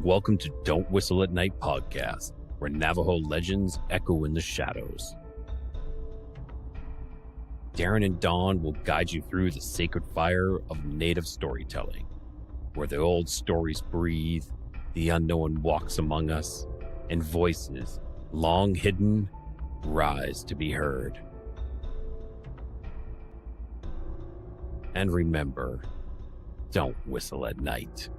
Welcome to Don't Whistle at Night podcast, where Navajo legends echo in the shadows. Darren and Dawn will guide you through the sacred fire of native storytelling, where the old stories breathe, the unknown walks among us, and voices, long hidden, rise to be heard. And remember, don't whistle at night.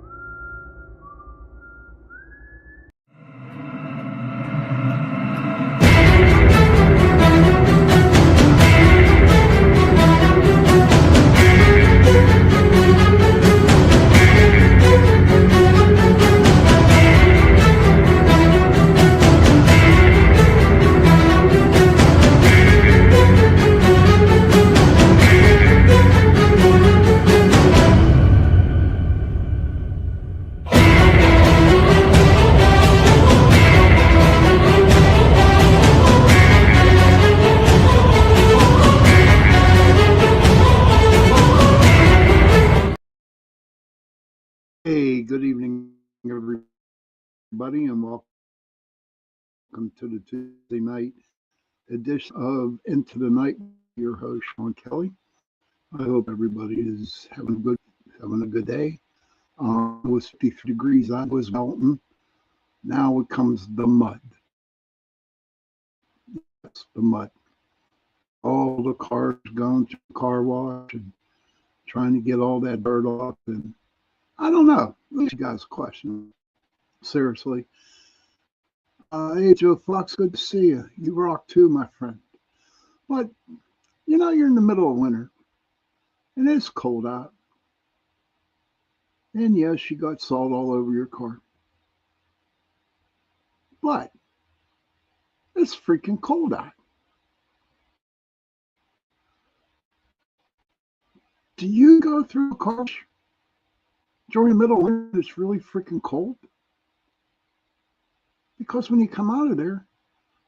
Hey, good evening, everybody, and welcome to the Tuesday night edition of Into the Night. Your host, Sean Kelly. I hope everybody is having a good day. It was 53 degrees. I was melting. Now it comes the mud. Yes, the mud. All the cars going to the car wash and trying to get all that dirt off. And I don't know. Let you guys a question. Seriously. Hey, Joe Fox, good to see you. You rock too, my friend. But, you're in the middle of winter, and it's cold out. And yes, you got salt all over your car. But it's freaking cold out. Do you go through a car wash during the middle of winter it's really freaking cold? Because when you come out of there,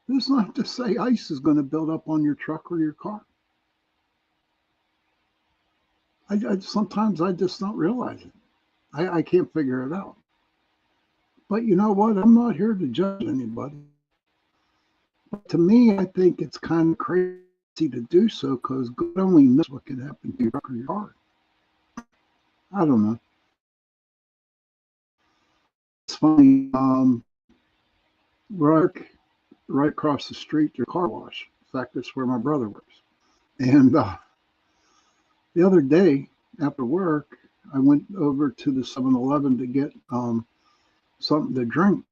it's not to say ice is going to build up on your truck or your car. Sometimes I just don't realize it. I can't figure it out. But you know what? I'm not here to judge anybody. But to me, I think it's kind of crazy to do so because God only knows what could happen to your truck or your car. I don't know. It's funny. Right across the street, there's a car wash. In fact, that's where my brother works. And the other day after work, I went over to the 7-Eleven to get something to drink.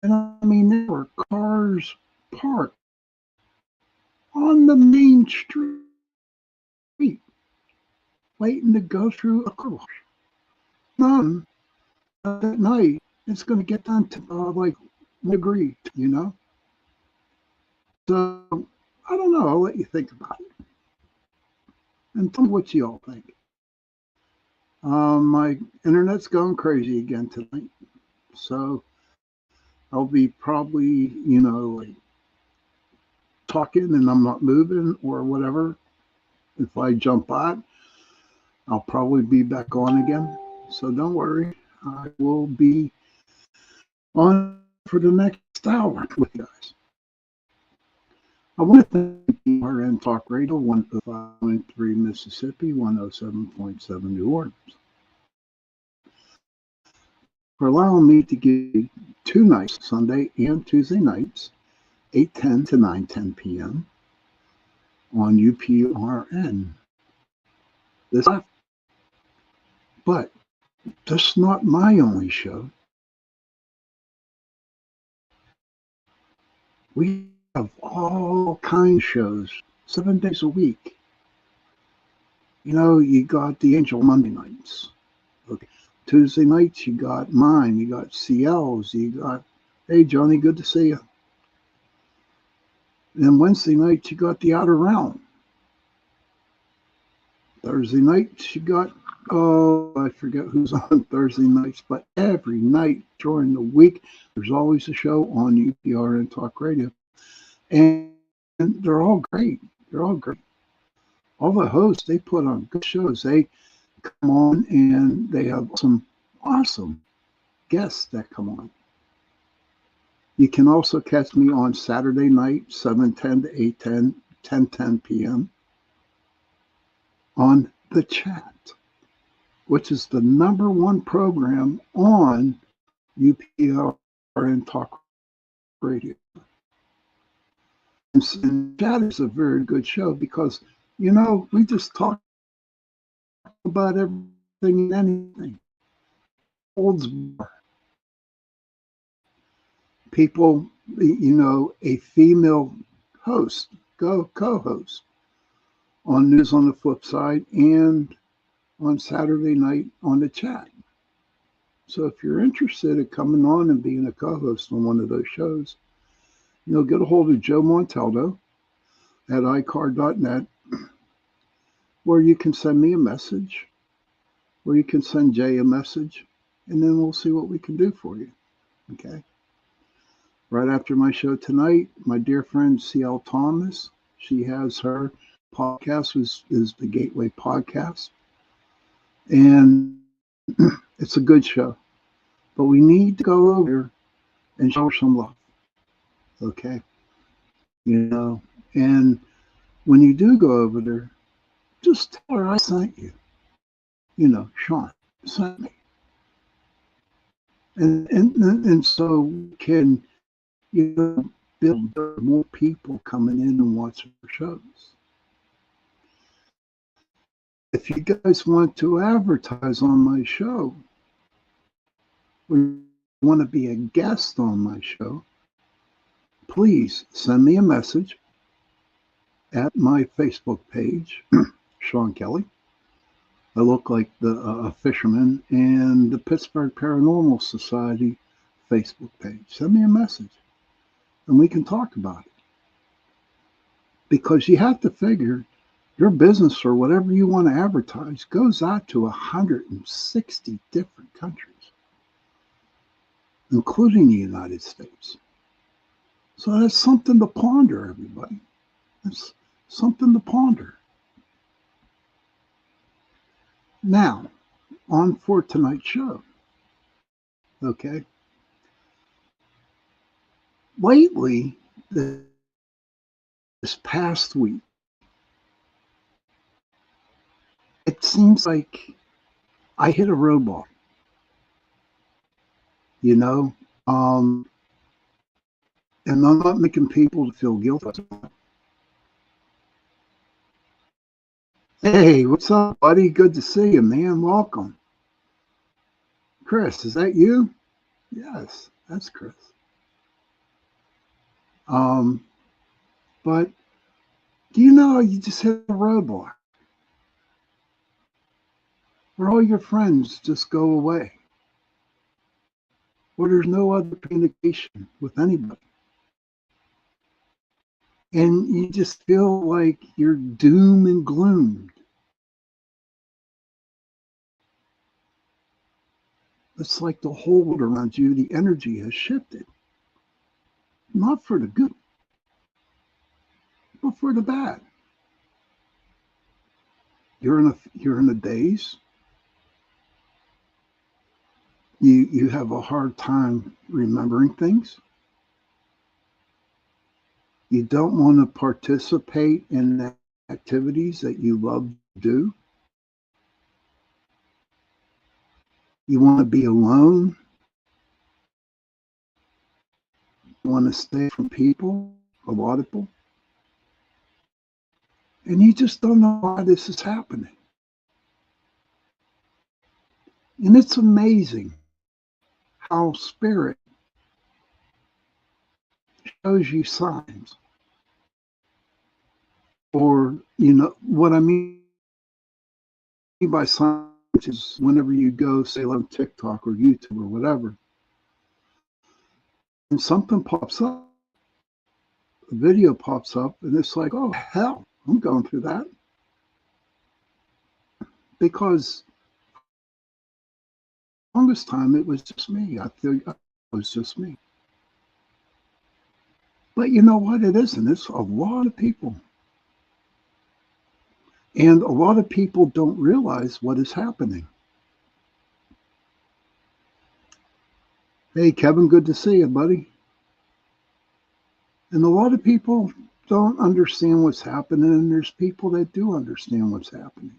And I mean, there were cars parked on the main street waiting to go through a car wash. None at night, it's going to get down to like 1 degree, So, I don't know. I'll let you think about it. And tell me what you all think. My internet's going crazy again tonight. So, I'll be probably, like talking and I'm not moving or whatever. If I jump out, I'll probably be back on again. So don't worry. I will be on for the next hour with you guys. I want to thank RN Talk Radio, 105.3 Mississippi, 107.7 New Orleans, for allowing me to give 2 nights, Sunday and Tuesday nights, 8:10 to 9:10 p.m. on UPRN. But that's not my only show. We have all kinds of shows, 7 days a week. You got the Angel Monday nights. Okay. Tuesday nights, you got mine. You got CL's. You got, hey, Johnny, good to see you. And then Wednesday nights, you got the Outer Realm. Thursday nights, you got, I forget who's on Thursday nights, but every night during the week, there's always a show on UPRN Talk Radio. And they're all great. They're all great. All the hosts, they put on good shows. They come on, and they have some awesome guests that come on. You can also catch me on Saturday night, 7:10 to 8:10, 10:10 p.m. on The Chat, which is the #1 program on UPRN Talk Radio. And Chat is a very good show because, we just talk about everything and anything. Holds people, a female host, co-host on News on the Flip Side and on Saturday night on The Chat. So if you're interested in coming on and being a co-host on one of those shows, get a hold of Joe Montaldo at iCar.net, where you can send me a message, or you can send Jay a message, and then we'll see what we can do for you. Okay? Right after my show tonight, my dear friend C.L. Thomas, she has her podcast, is the Gateway Podcast. And it's a good show. But we need to go over and show her some love. Okay? And when you do go over there, just tell her I sent you. Sean sent me. And so we can, build more people coming in and watching our shows. If you guys want to advertise on my show, or want to be a guest on my show, please send me a message at my Facebook page, Sean Kelly. I look like a fisherman, and the Pittsburgh Paranormal Society Facebook page. Send me a message, and we can talk about it. Because you have to figure your business or whatever you want to advertise goes out to 160 different countries, including the United States. So that's something to ponder, everybody. That's something to ponder. Now, on for tonight's show. Okay. Lately, this past week, it seems like I hit a roadblock. And I'm not making people feel guilty. Hey, what's up, buddy? Good to see you, man. Welcome. Chris, is that you? Yes, that's Chris. But do you know you just hit a roadblock where all your friends just go away, where there's no other communication with anybody, and you just feel like you're doom and gloomed? It's like the whole world around you, the energy has shifted, not for the good, but for the bad. You're in a daze. You have a hard time remembering things. You don't want to participate in activities that you love to do. You want to be alone. You want to stay from people, a lot of people. And you just don't know why this is happening. And it's amazing how spirit shows you signs. Or, what I mean by signs is whenever you go, say, on TikTok or YouTube or whatever, and something pops up, a video pops up, and it's like, oh, hell, I'm going through that. Because the longest time it was just me. I feel it was just me. But you know what? It isn't. It's a lot of people. And a lot of people don't realize what is happening. Hey, Kevin, good to see you, buddy. And a lot of people don't understand what's happening, and there's people that do understand what's happening.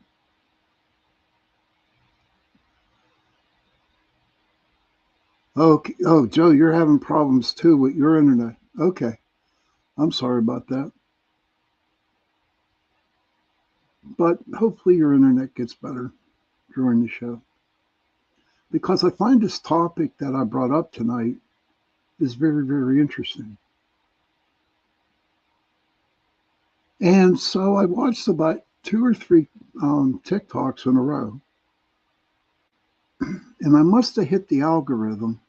Okay. Oh, Joe, you're having problems too with your internet. Okay. I'm sorry about that. But hopefully your internet gets better during the show. Because I find this topic that I brought up tonight is very, very interesting. And so I watched about two or three TikToks in a row. And I must have hit the algorithm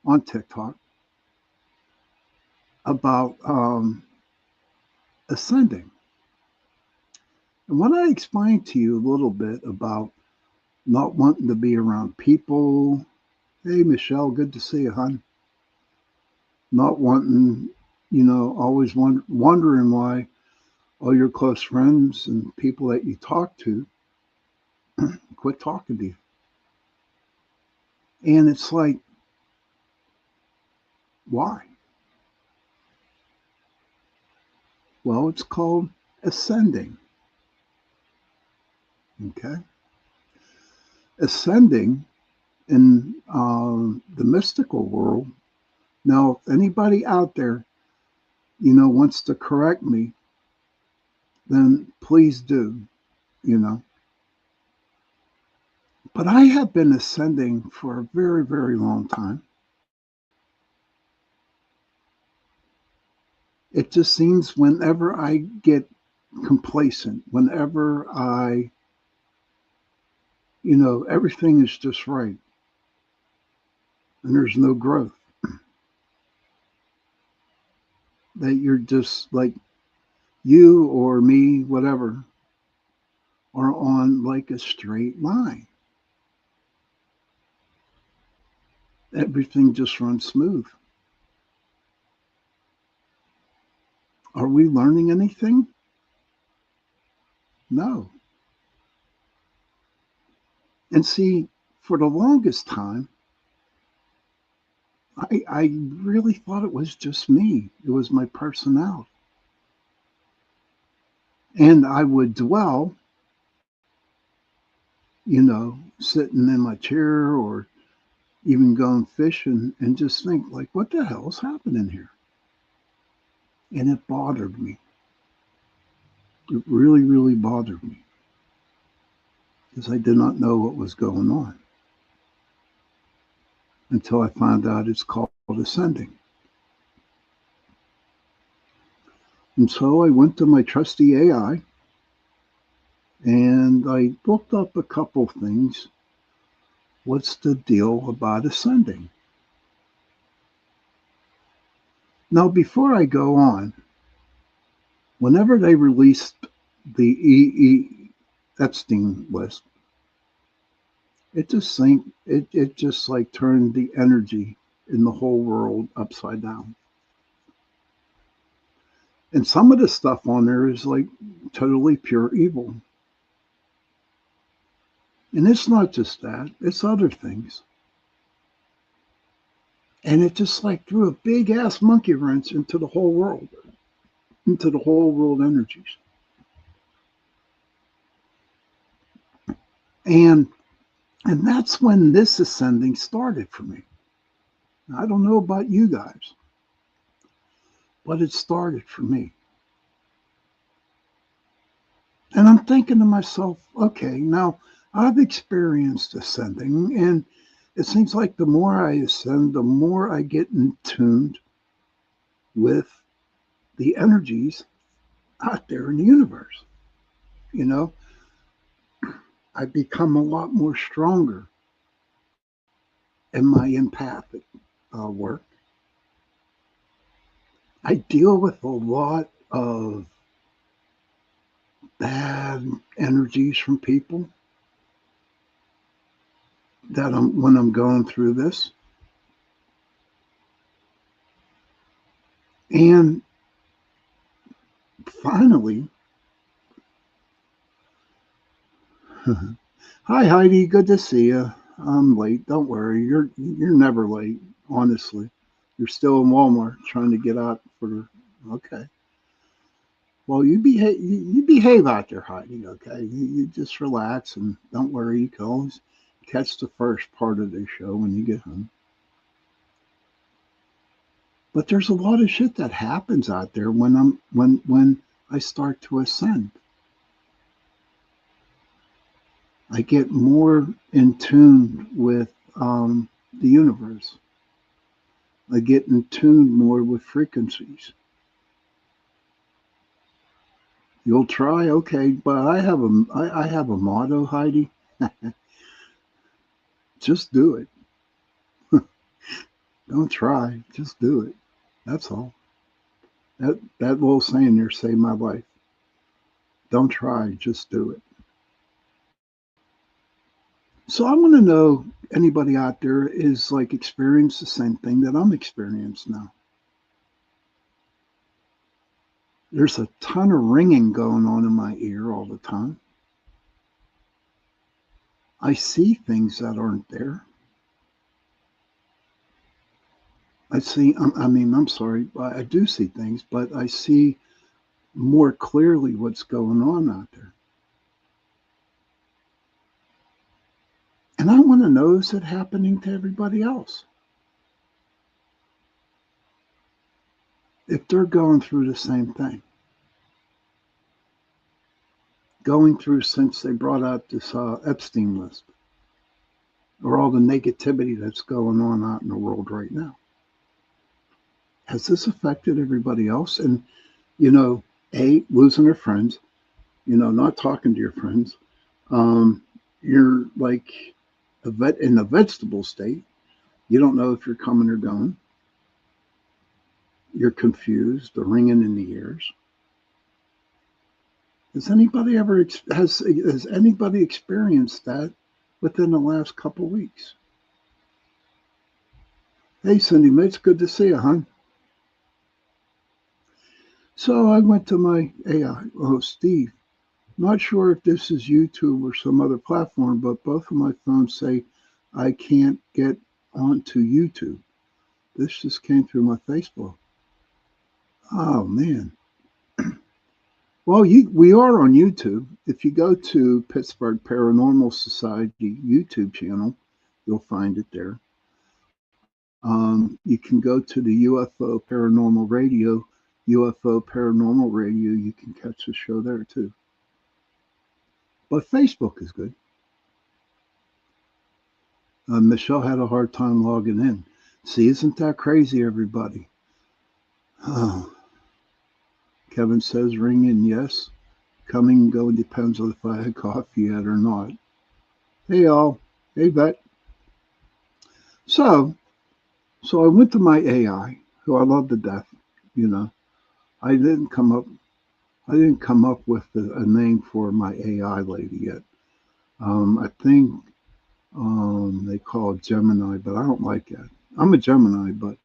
on TikTok about ascending. And when I explained to you a little bit about not wanting to be around people, hey, Michelle, good to see you, hon. Not wanting, always wondering why all your close friends and people that you talk to quit talking to you. And it's like, why? Well, it's called ascending. Okay. Ascending in the mystical world. Now, if anybody out there, wants to correct me, then please do, you know. But I have been ascending for a very, very long time. It just seems whenever I get complacent, whenever everything is just right and there's no growth, that you're just like you or me, whatever, are on like a straight line. Everything just runs smooth. Are we learning anything? No. And see, for the longest time, I really thought it was just me. It was my personality. And I would dwell, sitting in my chair or even going fishing and just think, like, what the hell is happening here? And it bothered me. It really, really bothered me because I did not know what was going on until I found out it's called ascending. And so I went to my trusty AI and I looked up a couple things. What's the deal about ascending? Now, before I go on, whenever they released the Epstein list, it just like turned the energy in the whole world upside down. And some of the stuff on there is like totally pure evil. And it's not just that, it's other things. And it just like threw a big ass monkey wrench into the whole world, into the whole world energies. And and that's when this ascending started for me. I don't know about you guys, but it started for me. And I'm thinking to myself, okay, now I've experienced ascending, and it seems like the more I ascend, the more I get in tuned with the energies out there in the universe. You know, I become a lot more stronger in my empathic work. I deal with a lot of bad energies from people that when I'm going through this. And finally, Hi Heidi, good to see you. I'm late. Don't worry. You're never late, honestly. You're still in Walmart trying to get out for okay. Well, you behave out there, Heidi, okay? You just relax and don't worry. You can always catch the first part of the show when you get home. But there's a lot of shit that happens out there when I start to ascend. I get more in tune with the universe. I get in tune more with frequencies. You'll try, okay, but I have a motto, Heidi. Just do it. Don't try, just do it. That's all. That little saying there saved my life. Don't try, just do it. So I want to know anybody out there is like experienced the same thing that I'm experiencing now. There's a ton of ringing going on in my ear all the time. I see things that aren't there. I'm sorry, I do see things, but I see more clearly what's going on out there. And I want to know, is it happening to everybody else? If they're going through the same thing, going through since they brought out this Epstein list or all the negativity that's going on out in the world right now. Has this affected everybody else? And, you know, losing their friends, not talking to your friends. You're like in a vegetable state. You don't know if you're coming or going. You're confused, the ringing in the ears. Has anybody experienced that within the last couple of weeks? Hey, Cindy, it's good to see you, hon. So I went to my AI. Oh, Steve, not sure if this is YouTube or some other platform, but both of my phones say I can't get onto YouTube. This just came through my Facebook. Oh man. Well, we are on YouTube. If you go to Pittsburgh Paranormal Society YouTube channel, you'll find it there. You can go to the UFO Paranormal Radio, UFO Paranormal Radio. You can catch the show there too. But Facebook is good. Michelle had a hard time logging in. See, isn't that crazy, everybody? Oh, Kevin says ring in, yes. Coming and going depends on if I had coffee yet or not. Hey, all. Hey, Bet. So, so I went to my AI, who I love to death. You know, I didn't come up. I didn't come up with a name for my AI lady yet. I think they call it Gemini, but I don't like that. I'm a Gemini, but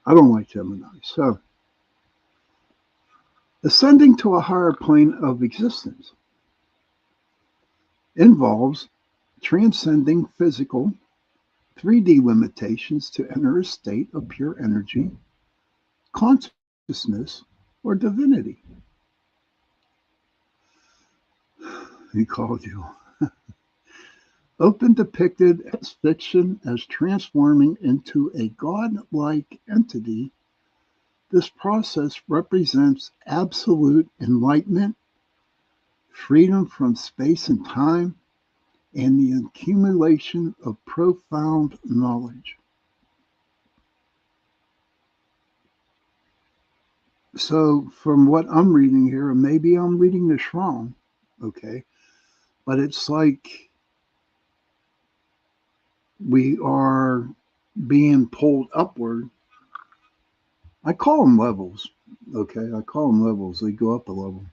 I don't like Gemini. So, ascending to a higher plane of existence involves transcending physical 3D limitations to enter a state of pure energy, consciousness, or divinity. He called you. Often depicted as fiction as transforming into a godlike entity, this process represents absolute enlightenment, freedom from space and time, and the accumulation of profound knowledge. So, from what I'm reading here, and maybe I'm reading this wrong, okay, but it's like we are being pulled upward. I call them levels, okay, I call them levels. They go up a level.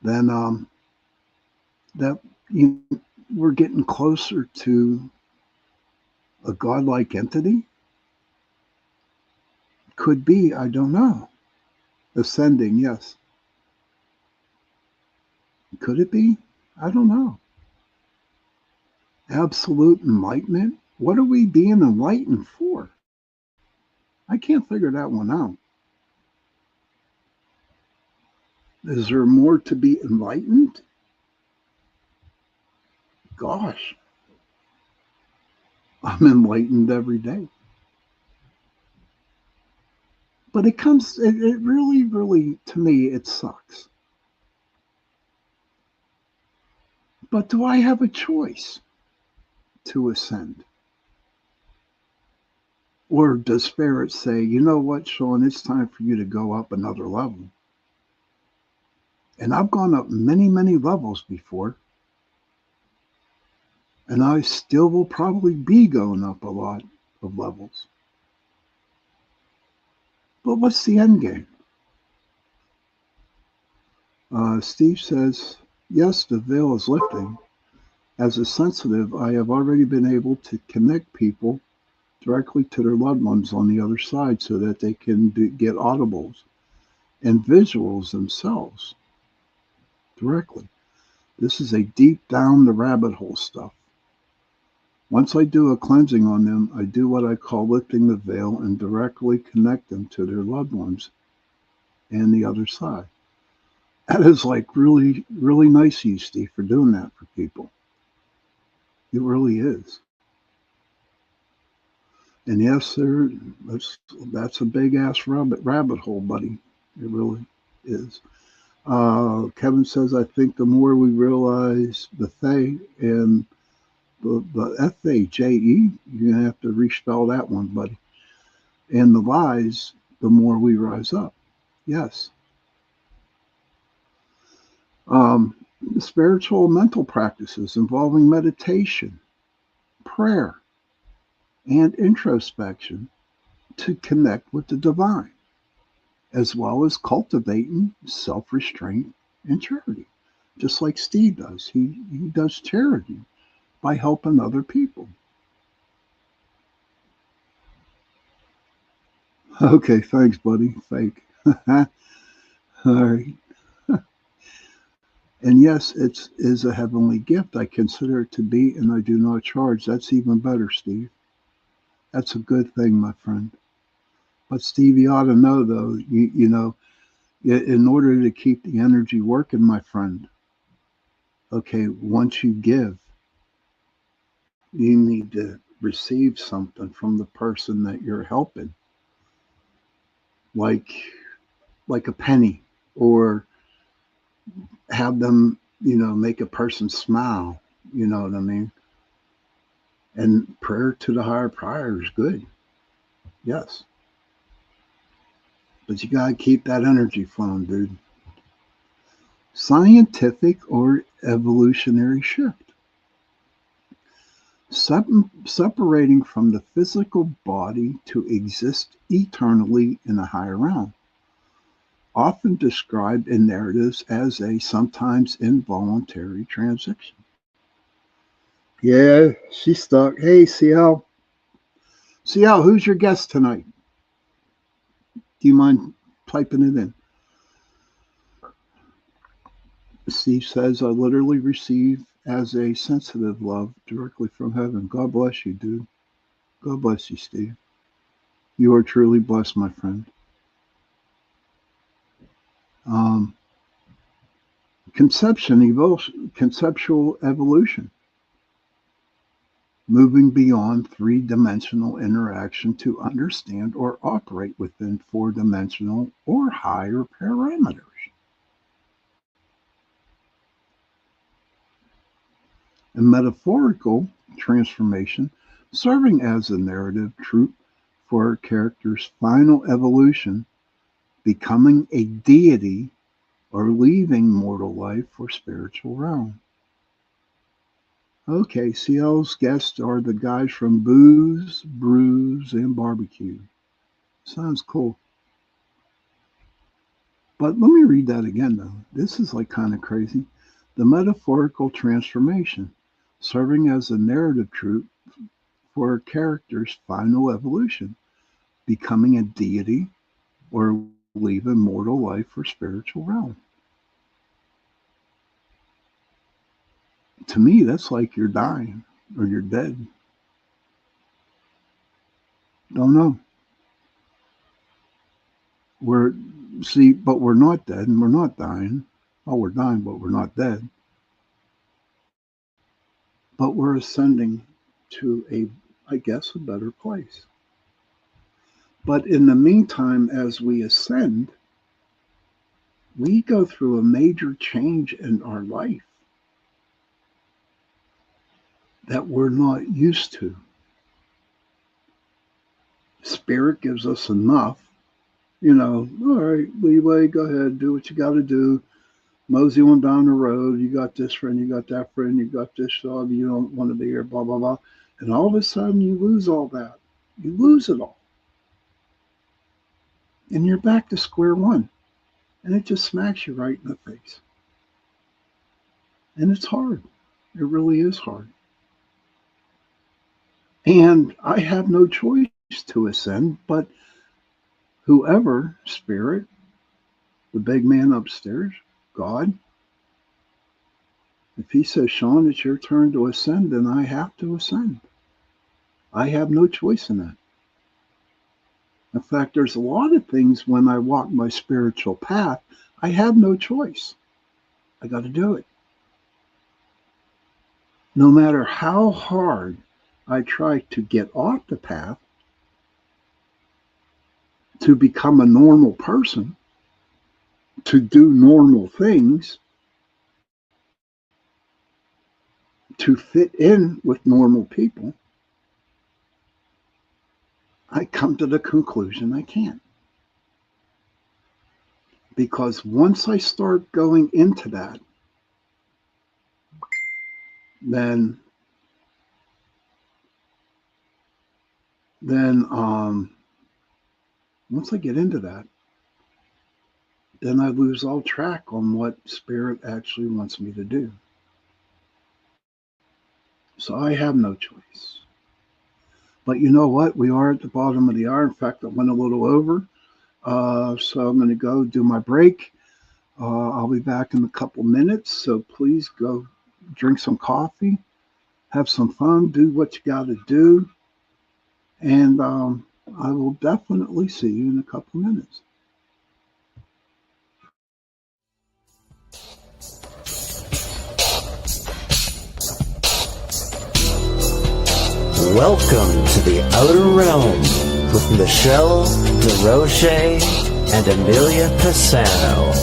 Then that you, we're getting closer to a godlike entity. Could be, I don't know. Ascending, yes. Could it be? I don't know. Absolute enlightenment? What are we being enlightened for? I can't figure that one out. Is there more to be enlightened? Gosh, I'm enlightened every day. But it really, really, to me, it sucks. But do I have a choice to ascend? Or does Spirit say, you know what, Sean, it's time for you to go up another level? And I've gone up many, many levels before, and I still will probably be going up a lot of levels. But what's the end game? Steve says, yes, the veil is lifting. As a sensitive, I have already been able to connect people directly to their loved ones on the other side so that they can get audibles and visuals themselves directly. This is a deep down the rabbit hole stuff. Once I do a cleansing on them, I do what I call lifting the veil and directly connect them to their loved ones and the other side. That is like really, really nice of you, Steve, for doing that for people. It really is. And yes, sir, that's a big ass rabbit hole, buddy. It really is. Kevin says, I think the more we realize the Fae and the Faje, you're gonna have to respell that one, buddy. And the lies, the more we rise up. Yes. Um, Spiritual mental practices involving meditation, prayer, and introspection to connect with the divine, as well as cultivating self restraint and charity, just like Steve does. He does charity by helping other people. Okay, thanks, buddy. Fake. All right. And yes, it is a heavenly gift. I consider it to be, and I do not charge. That's even better, Steve. That's a good thing, my friend. But Steve, you ought to know, though, in order to keep the energy working, my friend, okay, once you give, you need to receive something from the person that you're helping, like a penny, or have them, make a person smile. You know what I mean? And prayer to the higher power is good. Yes. But you got to keep that energy flowing, dude. Scientific or evolutionary shift. Separating from the physical body to exist eternally in a higher realm. Often described in narratives as a sometimes involuntary transition. Yeah, she's stuck. Hey, CL. CL, who's your guest tonight? Do you mind typing it in? Steve says, I literally receive as a sensitive love directly from heaven. God bless you, dude. God bless you, Steve. You are truly blessed, my friend. Um, conceptual evolution, moving beyond three-dimensional interaction to understand or operate within four-dimensional or higher parameters. A metaphorical transformation, serving as a narrative trope for a character's final evolution, becoming a deity or leaving mortal life for spiritual realm. Okay, CL's guests are the guys from Booze, Brews, and Barbecue. Sounds cool. But let me read that again, though. This is like kind of crazy. The metaphorical transformation, serving as a narrative trope for a character's final evolution, becoming a deity or leaving mortal life for spiritual realm. to me, that's like you're dying or you're dead. Don't know. But we're not dead and we're not dying. Oh, we're dying, but we're not dead. But we're ascending to I guess, a better place. But in the meantime, as we ascend, we go through a major change in our life that we're not used to. Spirit gives us enough, all right, leeway, go ahead, do what you got to do. Mosey on down the road. You got this friend, you got that friend, you got this job, you don't want to be here, blah, blah, blah. And all of a sudden you lose all that. You lose it all. And you're back to square one. And it just smacks you right in the face. And it's hard. It really is hard. And I have no choice to ascend, but whoever, Spirit, the big man upstairs, God, if he says, Sean, it's your turn to ascend, then I have to ascend. I have no choice in that. In fact, there's a lot of things when I walk my spiritual path, I have no choice. I got to do it. No matter how hard I try to get off the path to become a normal person, to do normal things, to fit in with normal people, I come to the conclusion I can't. Because once I start going into that, then once I get into that, then I lose all track on what Spirit actually wants me to do. So I have no choice. But you know what? We are at the bottom of the hour. In fact, I went a little over. So I'm going to go do my break. I'll be back in a couple minutes. So please go drink some coffee, have some fun, do what you got to do. And I will definitely see you in a couple minutes. Welcome to the Outer Realm with Michelle DeRoche and Amelia Pisano.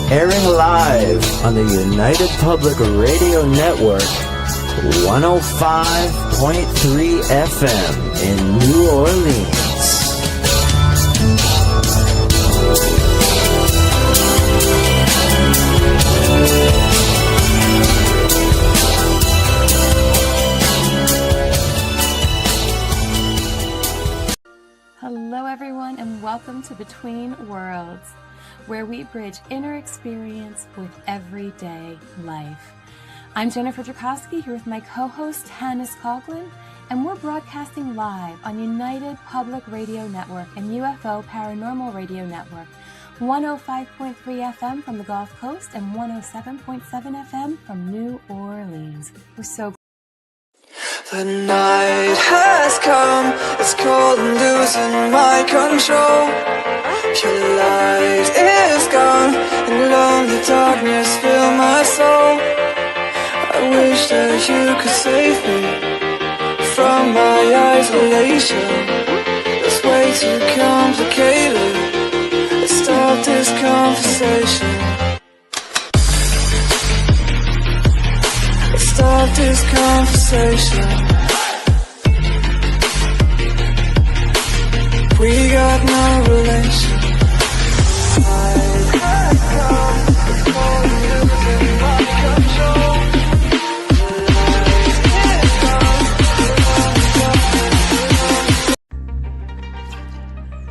Airing live on the United Public Radio Network, 105.3 FM in New Orleans. Hello everyone and welcome to Between Worlds, where we bridge inner experience with everyday life. I'm Jennifer Drakowski here with my co-host Hannes Coughlin, and we're broadcasting live on United Public Radio Network and UFO Paranormal Radio Network, 105.3 FM from the Gulf Coast and 107.7 FM from New Orleans. We're so The night has come, it's cold and losing my control. Your light is gone, and lonely darkness fill my soul. I wish that you could save me from my isolation. It's way too complicated. Let's start this conversation. Start this conversation. We got no relation.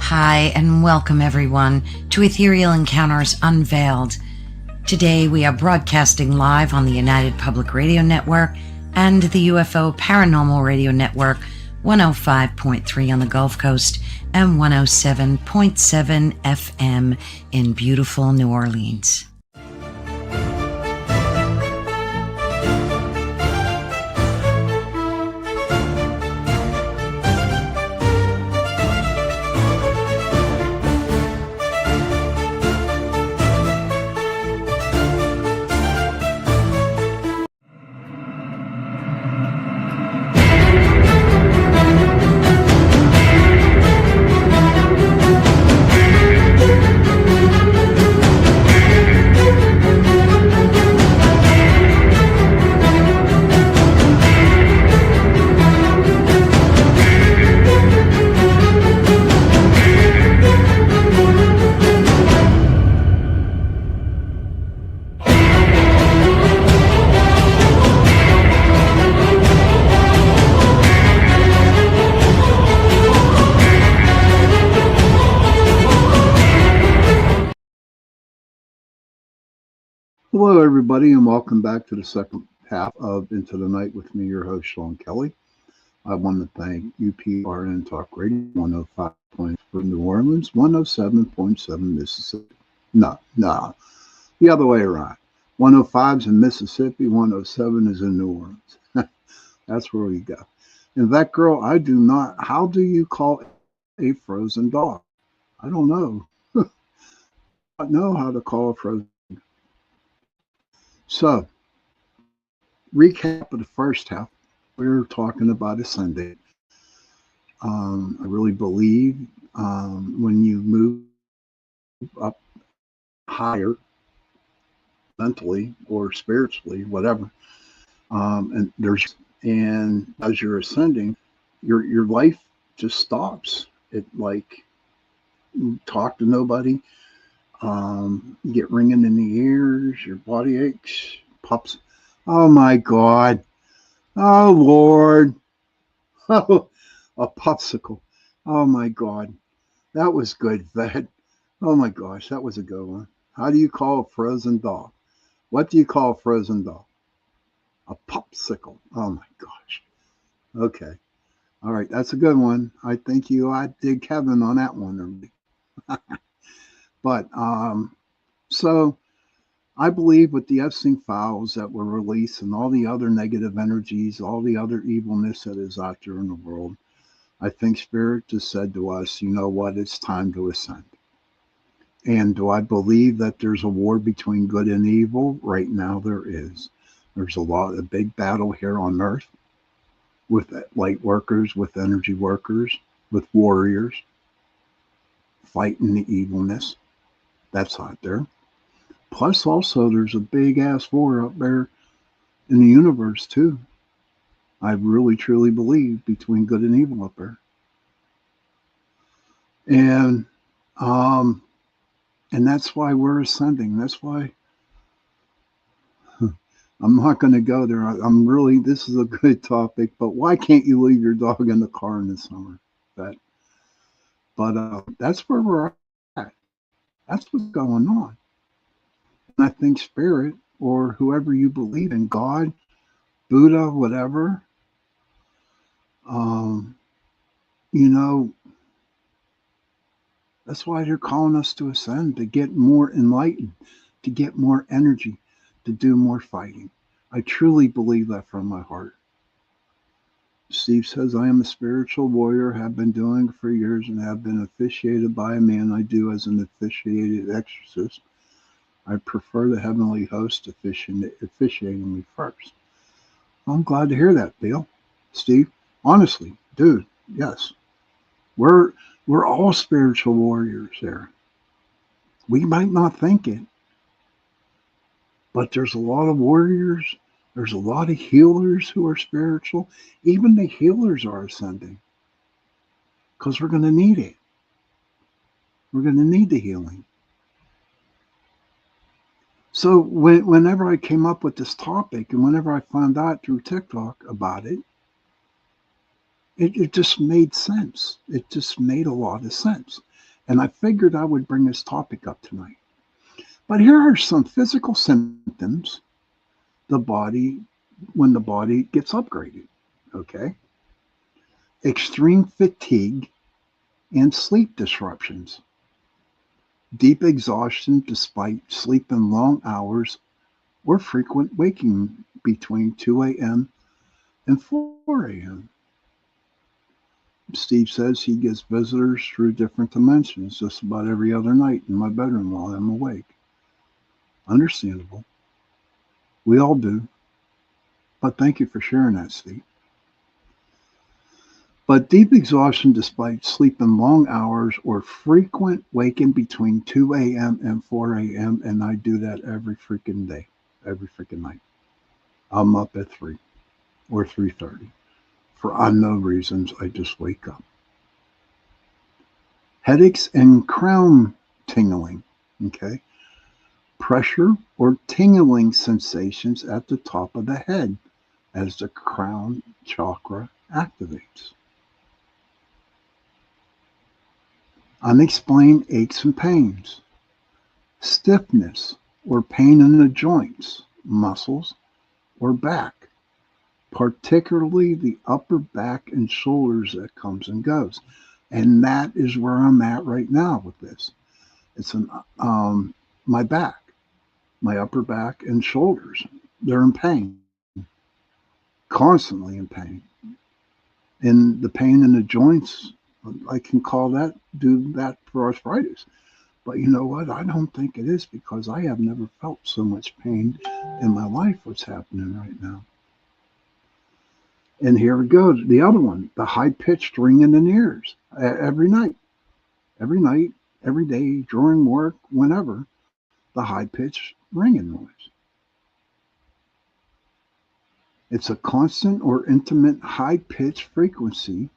Hi, and welcome everyone to Ethereal Encounters Unveiled. Today we are broadcasting live on the United Public Radio Network and the UFO Paranormal Radio Network, 105.3 on the Gulf Coast and 107.7 FM in beautiful New Orleans. Hello, everybody, and welcome back to the second half of Into the Night with me, your host, Sean Kelly. I want to thank UPRN Talk Radio 105 for New Orleans, 107.7 Mississippi. No, the other way around. 105 is in Mississippi, 107 is in New Orleans. That's where we go. And that girl, I do not, how do you call a frozen dog? I don't know. I don't know how to call a frozen. So, recap of the first half. We were talking about ascending. I really believe when you move up higher mentally or spiritually, whatever, and as you're ascending, your life just stops. It like you talk to nobody, you get ringing in the ears, your body aches, pops. Oh my God! Oh Lord! Oh, a popsicle! Oh my God! That was good, Vet. Oh my gosh, that was a good one. How do you call a frozen dog? What do you call a frozen dog? A popsicle. Oh my gosh. Okay. All right, that's a good one. I think I did Kevin on that one. But so I believe with the Epstein files that were released and all the other negative energies, all the other evilness that is out there in the world, I think Spirit just said to us, you know what, it's time to ascend. And do I believe that there's a war between good and evil? Right now there is. There's a big battle here on Earth with light workers, with energy workers, with warriors fighting the evilness that's out there. Plus also there's a big ass war up there in the universe too. I really truly believe between good and evil up there. And that's why we're ascending. That's why I'm not going to go there. This is a good topic, but why can't you leave your dog in the car in the summer? But that's where we're at. That's what's going on. And I think Spirit, or whoever you believe in, God, Buddha, whatever, um, you know, that's why they're calling us to ascend, to get more enlightened, to get more energy, to do more fighting. I truly believe that from my heart. Steve says, I am a spiritual warrior, have been doing it for years, and have been officiated by a man I do as an officiated exorcist. I prefer the heavenly host officiating me first. I'm glad to hear that, Bill. Steve, honestly, dude, yes. We're all spiritual warriors there. We might not think it, but there's a lot of warriors. There's a lot of healers who are spiritual. Even the healers are ascending because we're going to need it. We're going to need the healing. So whenever I came up with this topic and whenever I found out through TikTok about it, it just made sense. It just made a lot of sense. And I figured I would bring this topic up tonight. But here are some physical symptoms when the body gets upgraded. Okay. Extreme fatigue and sleep disruptions. Deep exhaustion despite sleeping long hours or frequent waking between 2 a.m. and 4 a.m. Steve says he gets visitors through different dimensions just about every other night in my bedroom while I'm awake. Understandable. We all do. But thank you for sharing that, Steve. But deep exhaustion despite sleeping long hours or frequent waking between 2 a.m. and 4 a.m. And I do that every freaking day, every freaking night. I'm up at 3 or 3:30. For unknown reasons, I just wake up. Headaches and crown tingling, okay? Pressure or tingling sensations at the top of the head as the crown chakra activates. Unexplained aches and pains, stiffness or pain in the joints, muscles, or back, particularly the upper back and shoulders that comes and goes. And that is where I'm at right now with this. It's my back, my upper back and shoulders. They're in pain, constantly in pain. And the pain in the joints, I can do that for arthritis. But you know what? I don't think it is, because I have never felt so much pain in my life what's happening right now. And here we go. The other one, the high pitched ringing in the ears every night, every night, every day, during work, whenever, the high pitched ringing noise. It's a constant or intimate high pitched frequency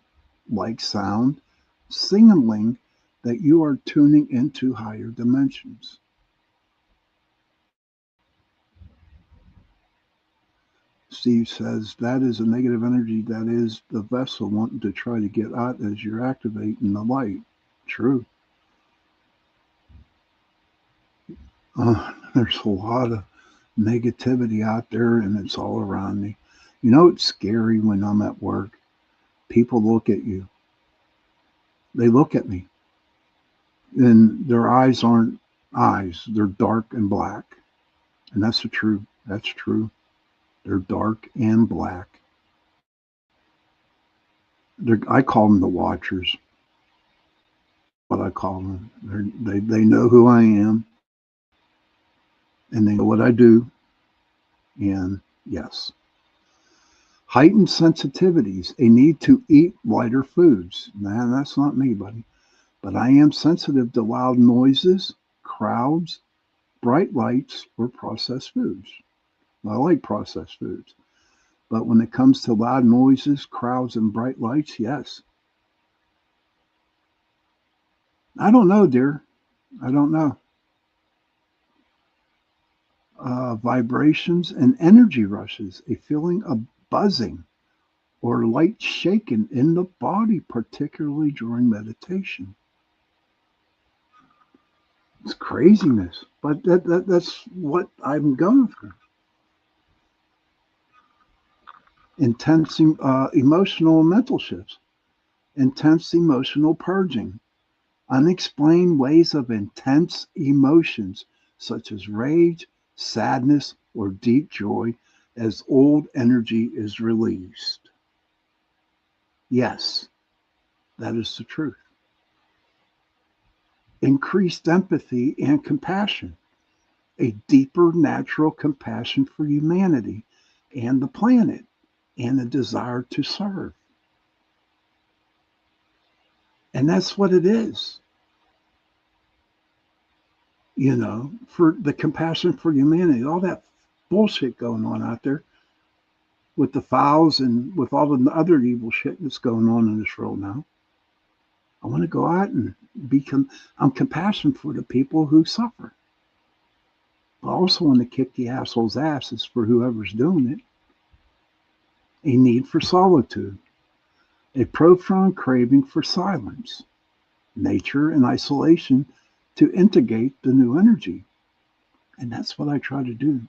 like sound signaling that you are tuning into higher dimensions. Steve says that is a negative energy, that is the vessel wanting to try to get out as you're activating the light. True. There's a lot of negativity out there, and it's all around me. You know, it's scary when I'm at work. People look at you. They look at me, and their eyes aren't eyes. They're dark and black. And that's the truth. That's true. They're dark and black. I call them the watchers. What I call them. They know who I am, and they know what I do. And yes, heightened sensitivities, a need to eat lighter foods. Nah, that's not me, buddy. But I am sensitive to loud noises, crowds, bright lights, or processed foods. I like processed foods. But when it comes to loud noises, crowds, and bright lights, yes. I don't know, dear. I don't know. Vibrations and energy rushes, a feeling of buzzing or light shaking in the body, particularly during meditation. It's craziness, but that's what I'm going through. Intense emotional and mental shifts, intense emotional purging, unexplained waves of intense emotions such as rage, sadness, or deep joy as old energy is released. Yes, that is the truth. Increased empathy and compassion, a deeper natural compassion for humanity and the planet, and a desire to serve. And that's what it is. You know, for the compassion for humanity, all that bullshit going on out there with the fouls and with all the other evil shit that's going on in this world now. I want to go out and I'm compassionate for the people who suffer. But I also want to kick the asshole's asses for whoever's doing it. A need for solitude, a profound craving for silence, nature and isolation to integrate the new energy. And that's what I try to do.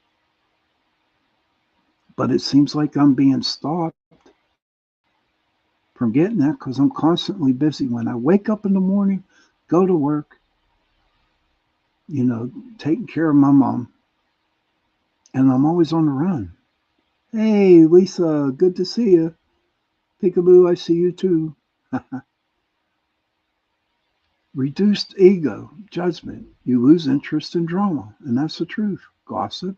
But it seems like I'm being stopped from getting that because I'm constantly busy. When I wake up in the morning, go to work, you know, taking care of my mom, and I'm always on the run. Hey, Lisa, good to see you. Peekaboo, I see you too. Reduced ego, judgment. You lose interest in drama, and that's the truth. Gossip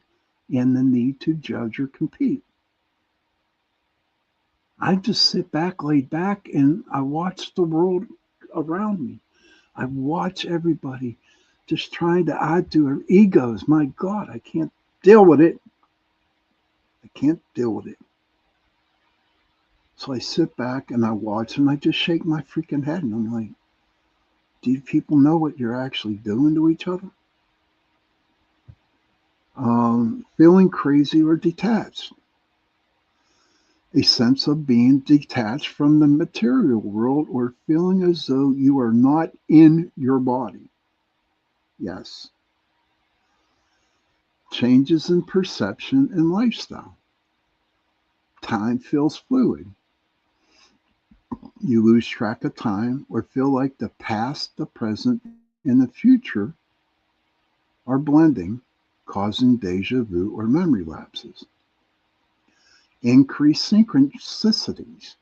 and the need to judge or compete. I just sit back, laid back, and I watch the world around me. I watch everybody just trying to add to their egos. My God, I can't deal with it. I can't deal with it. So I sit back and I watch and I just shake my freaking head and I'm like, do you people know what you're actually doing to each other? Feeling crazy or detached. A sense of being detached from the material world or feeling as though you are not in your body. Yes. changes in perception and lifestyle. Time feels fluid. You lose track of time or feel like the past, the present, and the future are blending, causing deja vu or memory lapses. Increased synchronicities,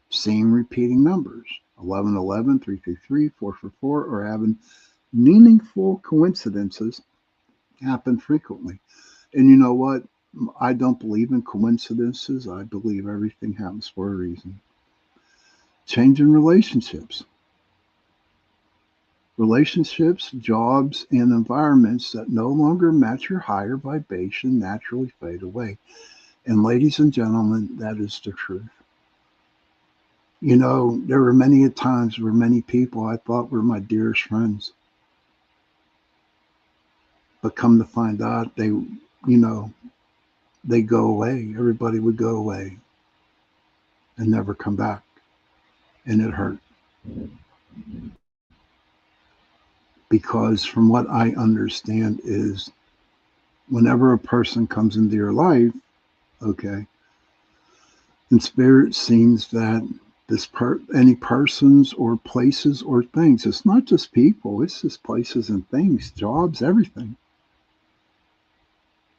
seeing repeating numbers, 1111, 333, 444, or having meaningful coincidences happen frequently. And you know what? I don't believe in coincidences. I believe everything happens for a reason. Change in relationships, jobs, and environments that no longer match your higher vibration naturally fade away. And ladies and gentlemen, that is the truth. You know, there were many times where many people I thought were my dearest friends, but come to find out they go away. Everybody would go away and never come back. And it hurt. Because from what I understand is whenever a person comes into your life, okay, in spirit seems that any persons or places or things, it's not just people, it's just places and things, jobs, everything.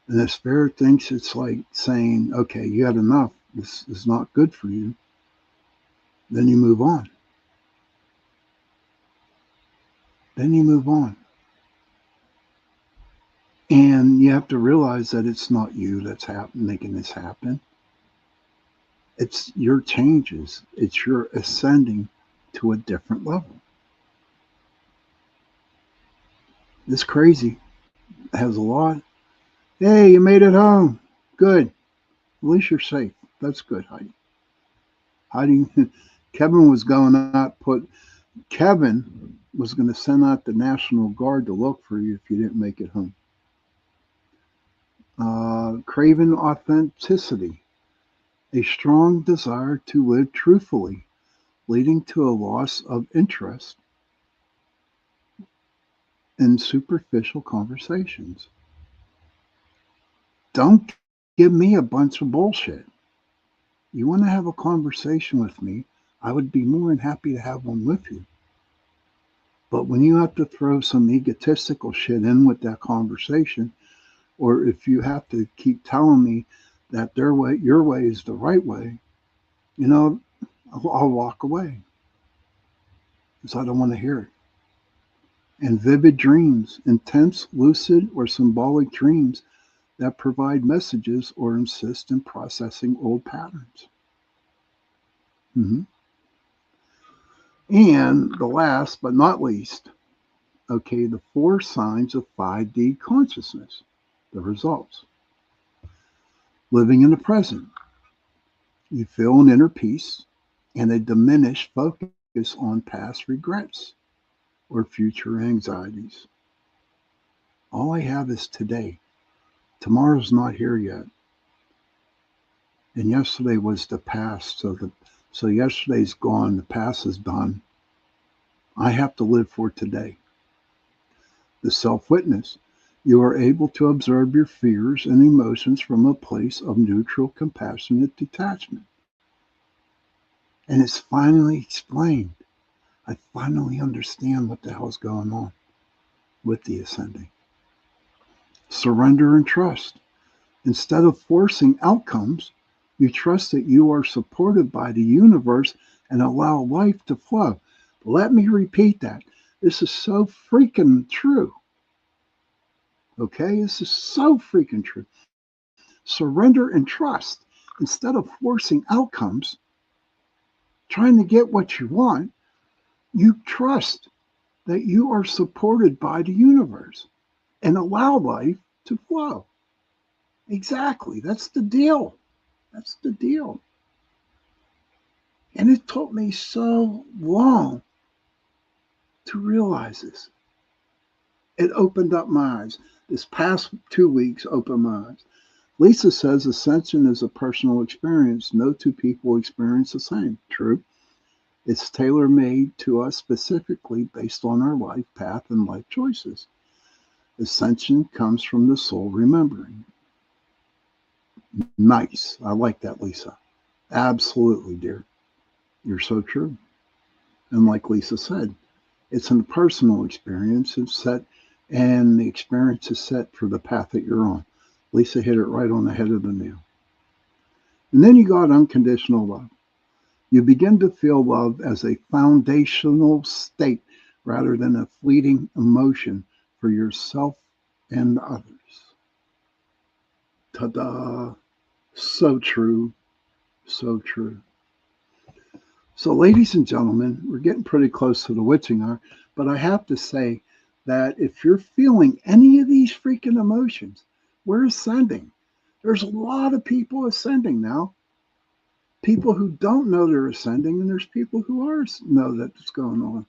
And the spirit thinks it's like saying, okay, you had enough. This is not good for you. Then you move on. And you have to realize that it's not you that's making this happen. It's your changes. It's your ascending to a different level. It's crazy. It has a lot. Hey, you made it home. Good. At least you're safe. That's good, Heidi. Kevin was going to send out the National Guard to look for you if you didn't make it home. Craving authenticity, a strong desire to live truthfully, leading to a loss of interest in superficial conversations. Don't give me a bunch of bullshit. You want to have a conversation with me, I would be more than happy to have one with you. But when you have to throw some egotistical shit in with that conversation, or if you have to keep telling me that your way is the right way, I'll walk away because I don't want to hear it. And vivid dreams, intense, lucid, or symbolic dreams that provide messages or insist in processing old patterns. Mm-hmm. And the last but not least, okay, the 4 signs of 5D consciousness, the results. Living in the present. You feel an inner peace and a diminished focus on past regrets or future anxieties. All I have is today. Tomorrow's not here yet. And yesterday was the past, so yesterday's gone, the past is done. I have to live for today. The self-witness. You are able to observe your fears and emotions from a place of neutral, compassionate detachment. And it's finally explained. I finally understand what the hell's going on with the ascending. Surrender and trust. Instead of forcing outcomes, you trust that you are supported by the universe and allow life to flow. Let me repeat that. This is so freaking true. Okay? This is so freaking true. Surrender and trust. Instead of forcing outcomes, trying to get what you want, you trust that you are supported by the universe and allow life to flow. Exactly. That's the deal. That's the deal. And it took me so long to realize this. It opened up my eyes. This past 2 weeks opened my eyes. Lisa says ascension is a personal experience. No two people experience the same. True. It's tailor-made to us specifically based on our life path and life choices. Ascension comes from the soul remembering. Nice. I like that, Lisa. Absolutely, dear. You're so true. And like Lisa said, it's a personal experience. It's set, and the experience is set for the path that you're on. Lisa hit it right on the head of the nail. And then you got unconditional love. You begin to feel love as a foundational state rather than a fleeting emotion for yourself and others. Ta-da! So true. So true. So, ladies and gentlemen, we're getting pretty close to the witching hour, but I have to say that if you're feeling any of these freaking emotions, we're ascending. There's a lot of people ascending now. People who don't know they're ascending, and there's people who know that's going on.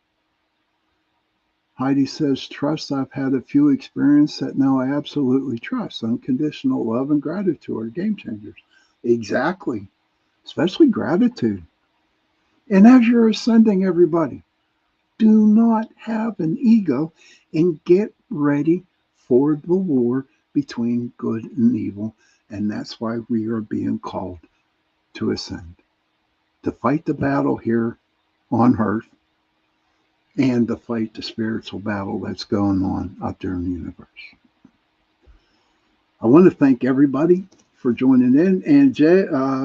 Heidi says, trust. I've had a few experiences that now I absolutely trust. Unconditional love and gratitude are game changers. Exactly. Especially gratitude. And as you're ascending, everybody, do not have an ego and get ready for the war between good and evil. And that's why we are being called to ascend, to fight the battle here on earth and to fight the spiritual battle that's going on out there in the universe. I want to thank everybody for joining in. And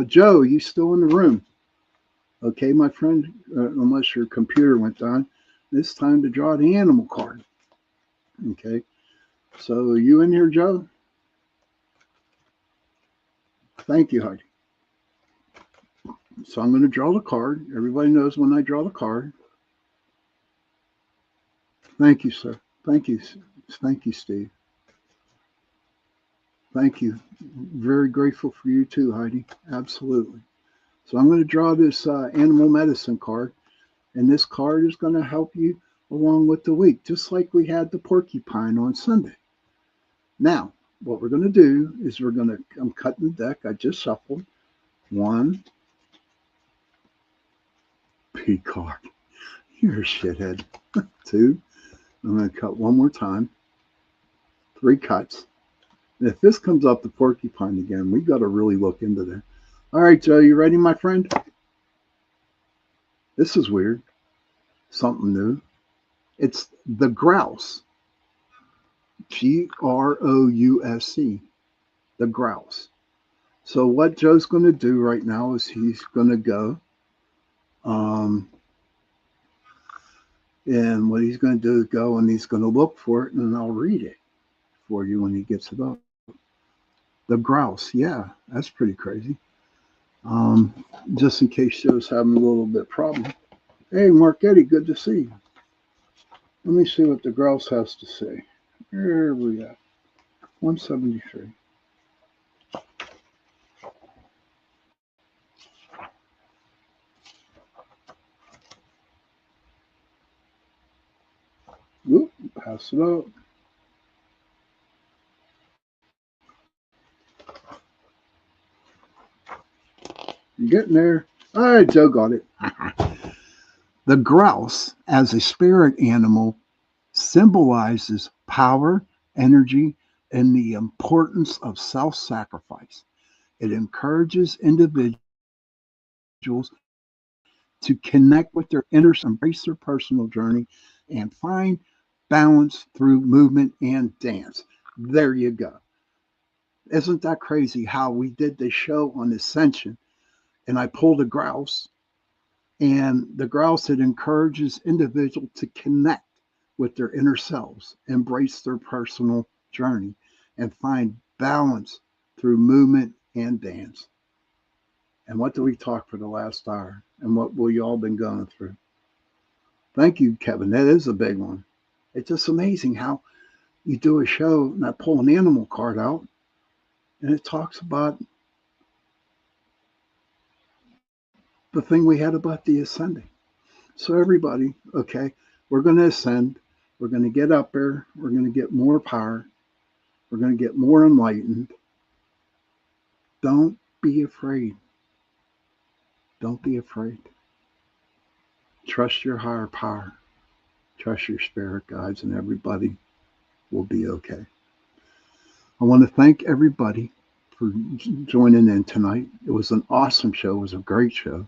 Joe, you still in the room? Okay, my friend, unless your computer went down, it's time to draw the animal card. Okay, so you in here, Joe? Thank you, Heidi. So I'm going to draw the card. Everybody knows when I draw the card. Thank you, sir. Thank you. Thank you, Steve. Thank you. Very grateful for you too, Heidi. Absolutely. So I'm going to draw this animal medicine card, and this card is going to help you along with the week, just like we had the porcupine on Sunday. Now, what we're going to do is I'm cutting the deck. I just shuffled. One, P card. You're a shithead. Two, I'm going to cut one more time. 3 cuts. And if this comes up the porcupine again, we got to really look into that. All right, Joe, you ready, my friend? This is weird. Something new. It's the grouse. Grouse. The grouse. So what Joe's going to do right now is he's going to go. And what he's going to do is go and he's going to look for it, and then I'll read it for you when he gets it up. The grouse. Yeah, that's pretty crazy. Just in case Joe's having a little bit problem. Hey, Marquetti, good to see you. Let me see what the grouse has to say. Here we go. 173. Oop, pass it up. You're getting there. All right, Joe got it. The grouse, as a spirit animal, symbolizes power, energy, and the importance of self sacrifice. It encourages individuals to connect with their inner, embrace their personal journey, and find balance through movement and dance. There you go. Isn't that crazy how we did this show on Ascension? And I pulled a grouse, and the grouse, it encourages individuals to connect with their inner selves, embrace their personal journey, and find balance through movement and dance. And what do we talk for the last hour? And what will you all been going through? Thank you, Kevin. That is a big one. It's just amazing how you do a show and I pull an animal card out and it talks about the thing we had about the ascending. So everybody, okay, we're going to ascend. We're going to get up there. We're going to get more power. We're going to get more enlightened. Don't be afraid. Don't be afraid. Trust your higher power. Trust your spirit guides and everybody. will be okay. I want to thank everybody for joining in tonight. It was an awesome show. It was a great show.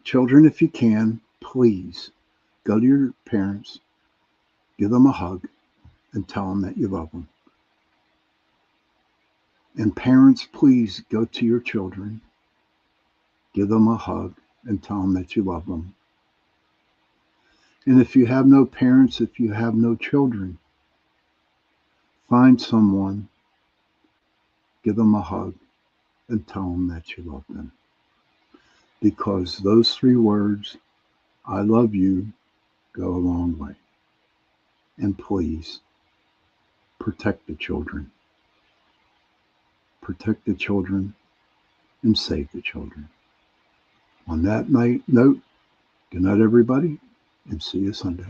Children, if you can, please go to your parents, give them a hug, and tell them that you love them. And parents, please go to your children, give them a hug, and tell them that you love them. And if you have no parents, if you have no children, find someone, give them a hug, and tell them that you love them. Because those 3 words, I love you, go a long way. And please, protect the children. Protect the children and save the children. On that note, good night, everybody, and see you Sunday.